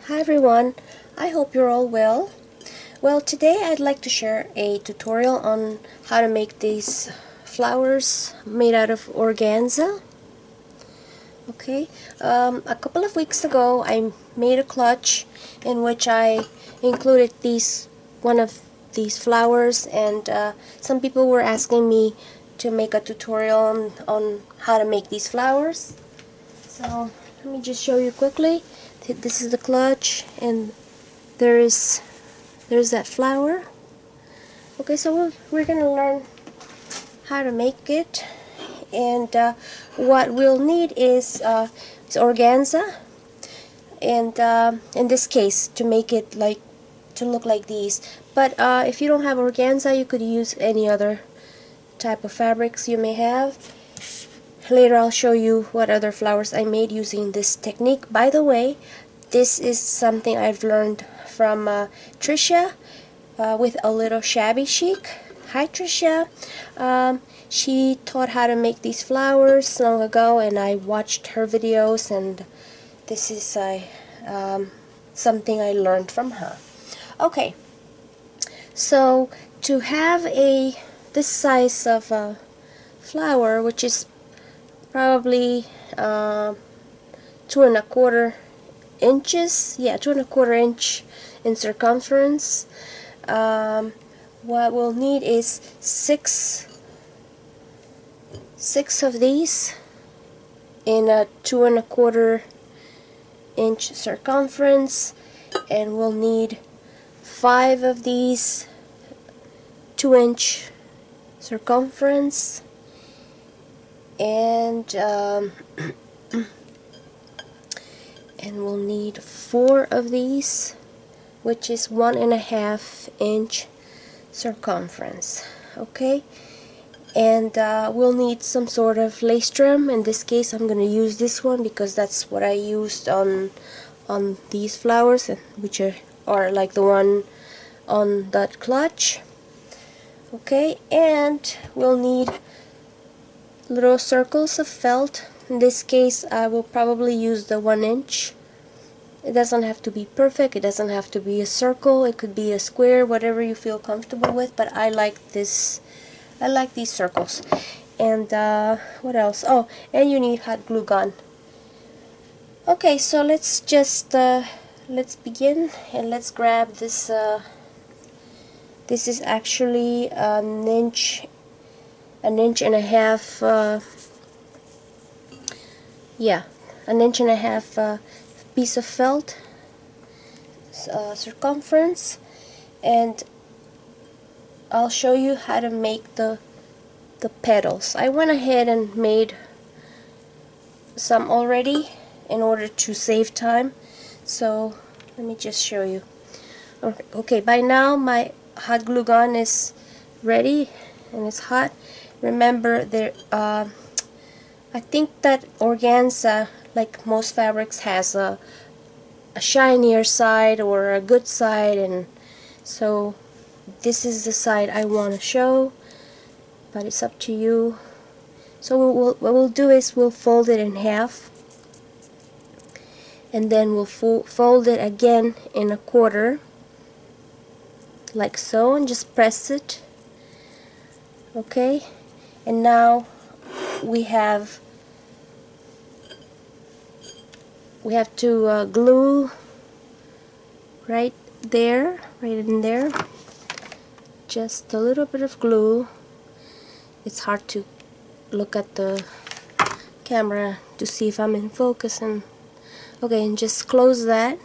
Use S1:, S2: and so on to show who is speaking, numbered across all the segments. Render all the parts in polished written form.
S1: Hi everyone, I hope you're all well. Well, today I'd like to share a tutorial on how to make these flowers made out of organza. Okay, a couple of weeks ago I made a clutch in which I included one of these flowers, and some people were asking me to make a tutorial on how to make these flowers. So let me just show you quickly. This is the clutch, and there's that flower. Okay, so we're gonna learn how to make it, and what we'll need is organza, and in this case to make it to look like these. But if you don't have organza, you could use any other type of fabrics you may have. Later I'll show you what other flowers I made using this technique. By the way, this is something I've learned from Trisha with a little shabby chic. Hi Trisha. She taught how to make these flowers long ago, and I watched her videos, and this is something I learned from her. Okay, so to have this size of a flower, which is probably 2¼ inches, yeah, 2¼ inch in circumference. What we'll need is six of these in a 2¼ inch circumference, and we'll need 5 of these 2-inch circumference, and and we'll need 4 of these, which is 1½ inch circumference. Okay, and we'll need some sort of lace trim. In this case I'm going to use this one because that's what I used on these flowers, which are like the one on that clutch. Okay, and we'll need little circles of felt. In this case I will probably use the 1 inch. It doesn't have to be perfect, it doesn't have to be a circle, it could be a square, whatever you feel comfortable with, but I like these circles. And what else? Oh, and you need hot glue gun. Okay, so let's just let's begin, and let's grab this. This is actually an inch and a half. Yeah, an inch and a half piece of felt circumference, and I'll show you how to make the petals. I went ahead and made some already in order to save time, so let me just show you. Okay, by now my hot glue gun is ready and it's hot. Remember, I think that organza, like most fabrics, has a shinier side or a good side, and so this is the side I want to show, but it's up to you. So what we'll do is we'll fold it in half, and then we'll fold it again in 1/4, like so, and just press it. Okay, and now we have to glue right in there, just a little bit of glue. It's hard to look at the camera to see if I'm in focus, and okay, and just close that.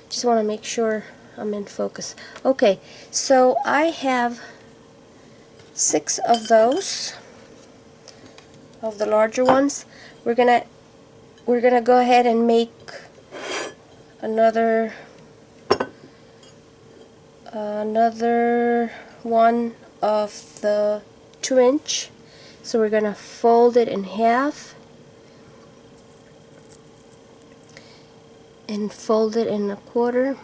S1: Just want to make sure I'm in focus. Okay, so I have 6 of those, of the larger ones. We're gonna go ahead and make another one of the 2-inch. So we're gonna fold it in half and fold it in 1/4,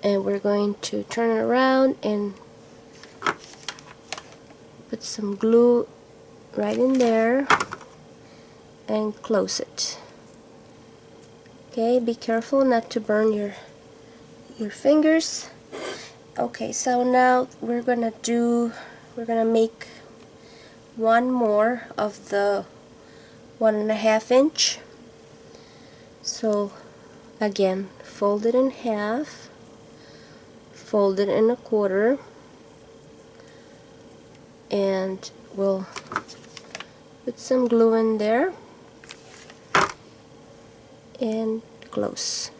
S1: and we're going to turn it around and put some glue right in there and close it. Okay, be careful not to burn your fingers. Okay, so now we're gonna make one more of the 1.5 inch. So again, fold it in half, fold it in a quarter, and we'll put some glue in there and close.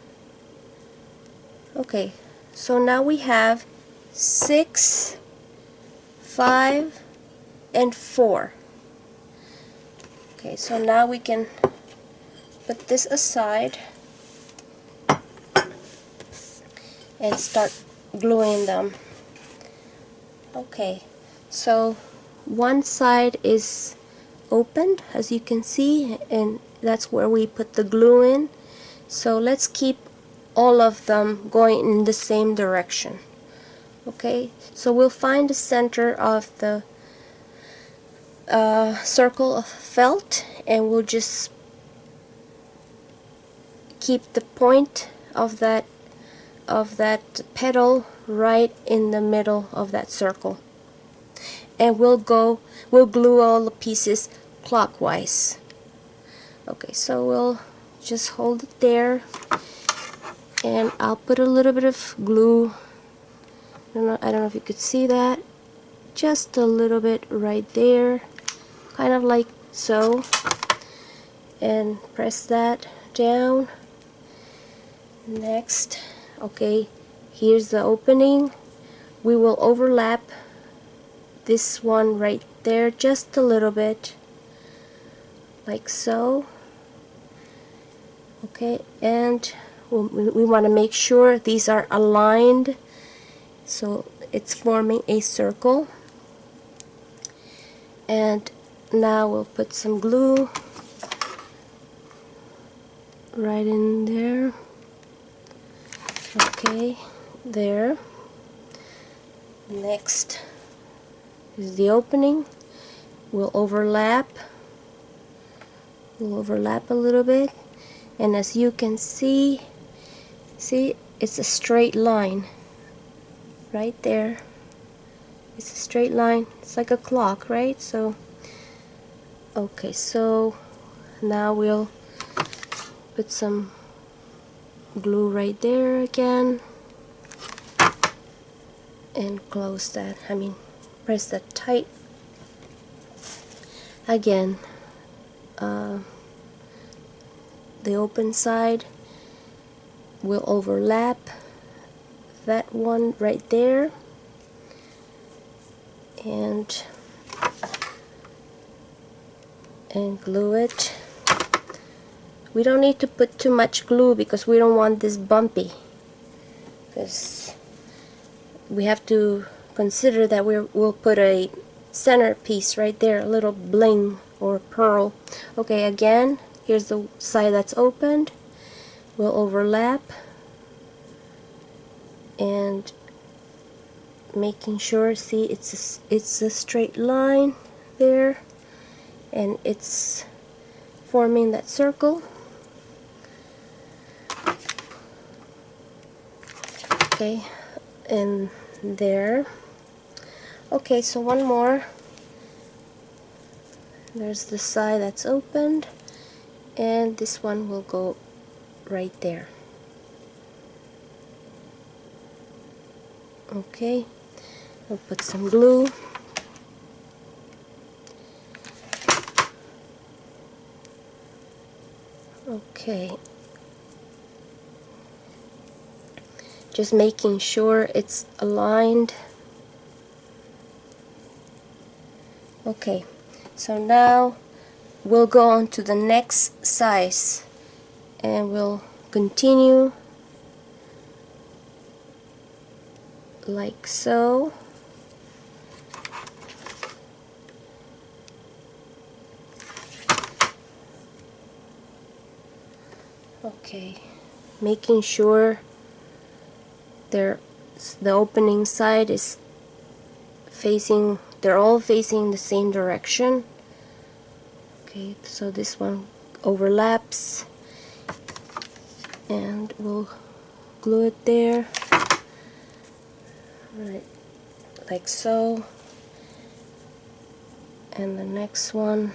S1: Okay, so now we have 6, 5, and 4. Okay, so now we can put this aside and start gluing them. Okay, so one side is opened, as you can see, and that's where we put the glue in. So let's keep all of them going in the same direction. Okay, so we'll find the center of the circle of felt, and we'll just keep the point of that petal right in the middle of that circle, and we'll glue all the pieces clockwise. Okay, so we'll just hold it there, and I'll put a little bit of glue. I don't know if you could see that, just a little bit right there, kind of like so, and press that down. Next, okay, here's the opening. We will overlap this one right there just a little bit, like so. Okay, and we want to make sure these are aligned, so it's forming a circle. And now we'll put some glue right in there. Okay, there. Next is the opening. We'll overlap a little bit, and as you can see it's a straight line right there. It's a straight line. It's like a clock, right? So okay, so now we'll put some glue right there again and close that. Press that tight again. The open side will overlap that one right there, and glue it. We don't need to put too much glue because we don't want this bumpy, because we have to consider that we'll put a centerpiece right there, a little bling or pearl. Okay, again, here's the side that's opened. We'll overlap, and making sure, see, it's a straight line there, and it's forming that circle. Okay, and there. Okay, so one more. There's the side that's opened, and this one will go right there. Okay, we'll put some glue. Okay, just making sure it's aligned. Okay, so now we'll go on to the next size, and we'll continue like so. Okay, making sure the opening side is facing, they're all facing the same direction. Okay, so this one overlaps, and we'll glue it there, right, like so, and the next one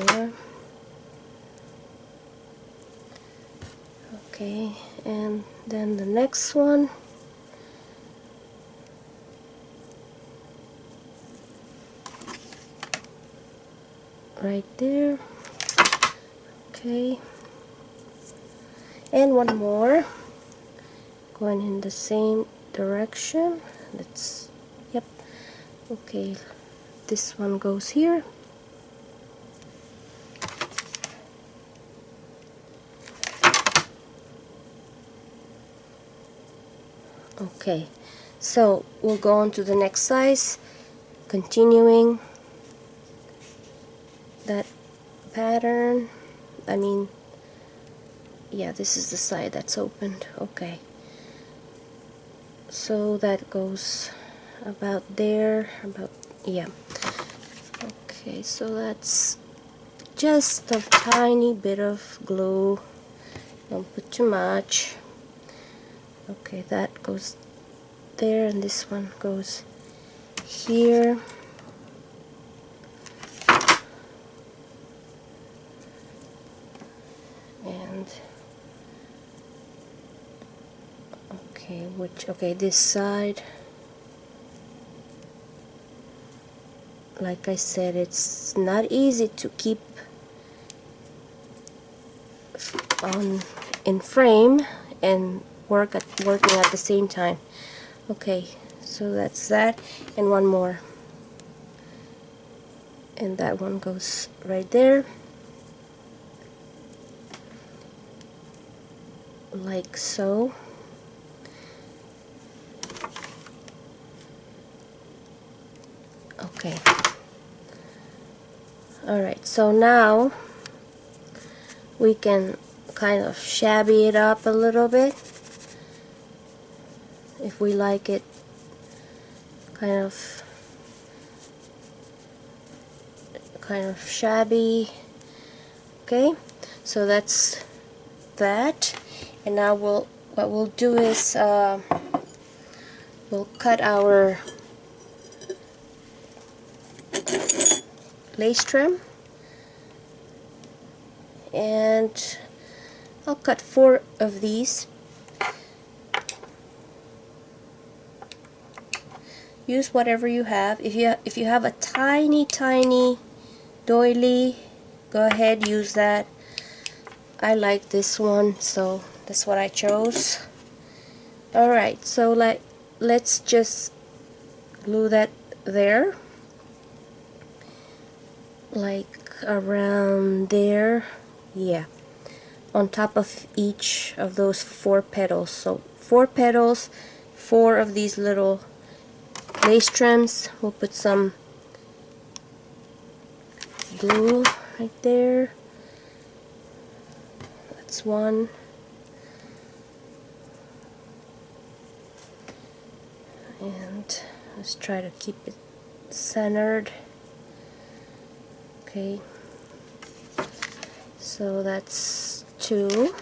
S1: there. Okay, and then the next one, right there. Okay, and one more going in the same direction. Let's, yep, okay, this one goes here. Okay, so we'll go on to the next size, continuing that pattern. I mean, yeah, this is the side that's opened. Okay, so that goes about there, about, yeah. Okay, so that's just a tiny bit of glue, don't put too much. Okay, that goes there, and this one goes here. And okay, okay, this side, like I said, it's not easy to keep on in frame and working at the same time. Okay, so that's that, and one more, and that one goes right there, like so. Okay, alright, so now we can kind of shabby it up a little bit if we like it kind of shabby. Okay, so that's that, and now what we'll do is we'll cut our lace trim, and I'll cut 4 of these. Use whatever you have. If you have a tiny doily, go ahead, use that. I like this one, so that's what I chose. Alright, so let's just glue that there, like around there, yeah, on top of each of those 4 petals. So 4 petals, 4 of these little lace trims. We'll put some glue right there. That's one. And let's try to keep it centered. Okay, so that's 2.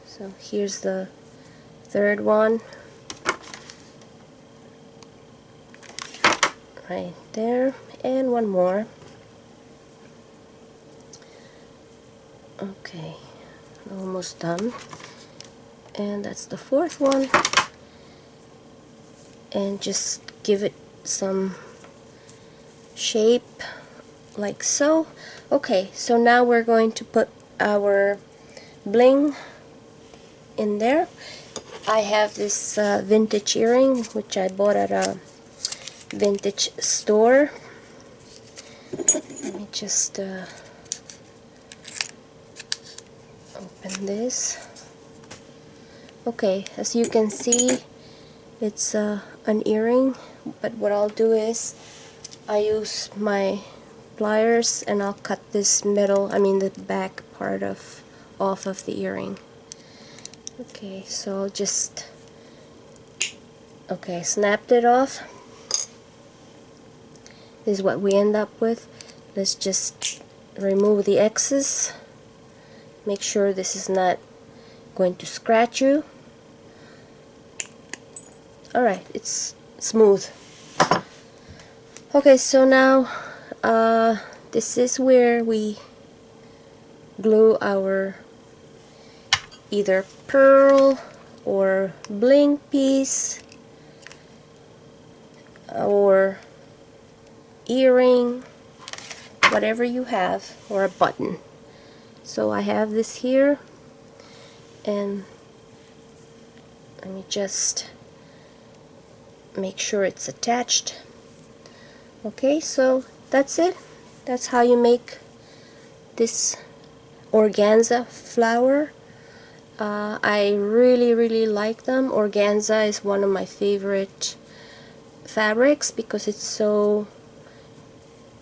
S1: So here's the 3rd one, right there, and one more. Okay, almost done, and that's the 4th one, and just give it some shape like so. Okay, so now we're going to put our bling in there. I have this vintage earring which I bought at a vintage store. Let me just open this. Okay, as you can see, it's an earring, but what I'll do is I use my pliers and I'll cut this middle, the back part off of the earring. Okay, so I'll just Okay, snapped it off. This is what we end up with. Let's just remove the excess. Make sure this is not going to scratch you. Alright, it's smooth. Okay, so now this is where we glue our either pearl or bling piece or earring, whatever you have, or a button. So I have this here, and let me just make sure it's attached. Okay, so that's it. That's how you make this organza flower. I really like them. Organza is one of my favorite fabrics because it's so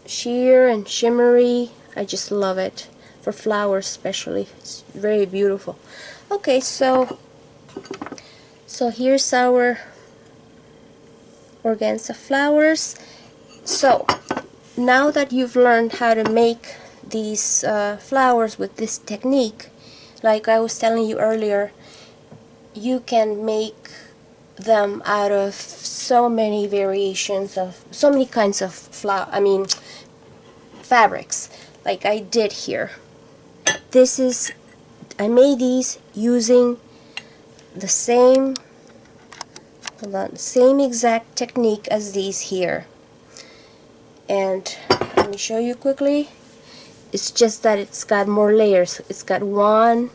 S1: sheer and shimmery. I just love it, for flowers especially. It's very beautiful. Okay, so here's our organza flowers. So now that you've learned how to make these flowers with this technique, like I was telling you earlier, you can make them out of so many variations of so many kinds of fabrics, like I did here. I made these using the same exact technique as these here. And let me show you quickly. It's just that it's got more layers. It's got 1,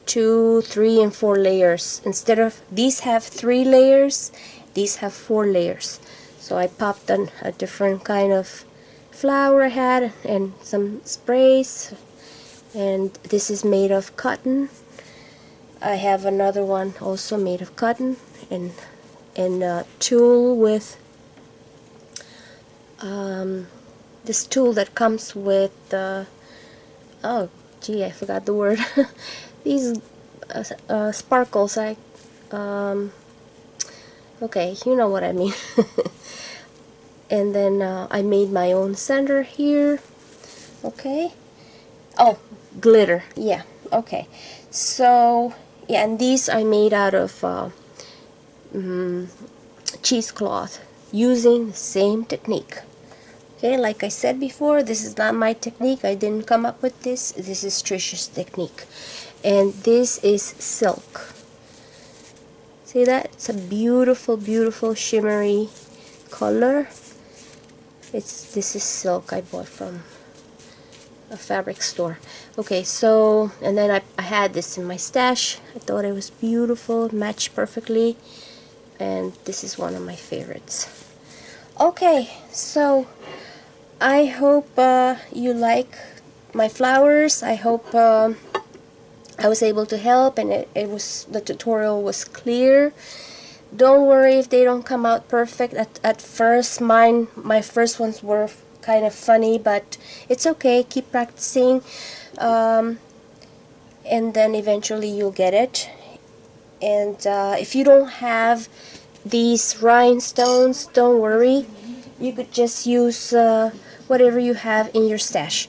S1: 2, 3, and 4 layers. Instead of these have 3 layers, these have 4 layers. So I popped on a different kind of flower I had and some sprays. And this is made of cotton. I have another one also made of cotton and a tulle with this tool that comes with oh gee, I forgot the word. These sparkles. Okay, you know what I mean. And then I made my own center here. Okay. Oh, glitter. Yeah. Okay. So yeah, and these I made out of cheesecloth using the same technique. Okay, like I said before, this is not my technique. I didn't come up with this. This is Trisha's technique. And this is silk. See that? It's a beautiful, beautiful shimmery color. This is silk I bought from a fabric store. Okay, so, and then I had this in my stash. I thought it was beautiful, matched perfectly. And this is one of my favorites. Okay, so I hope you like my flowers. I hope I was able to help, and the tutorial was clear. Don't worry if they don't come out perfect at first. My first ones were kind of funny, but it's okay. Keep practicing, and then eventually you'll get it. And if you don't have these rhinestones, don't worry. You could just use whatever you have in your stash.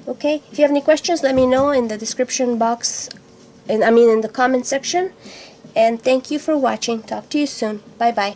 S1: Okay, if you have any questions, let me know in the description box, in the comment section. And thank you for watching. Talk to you soon. Bye bye.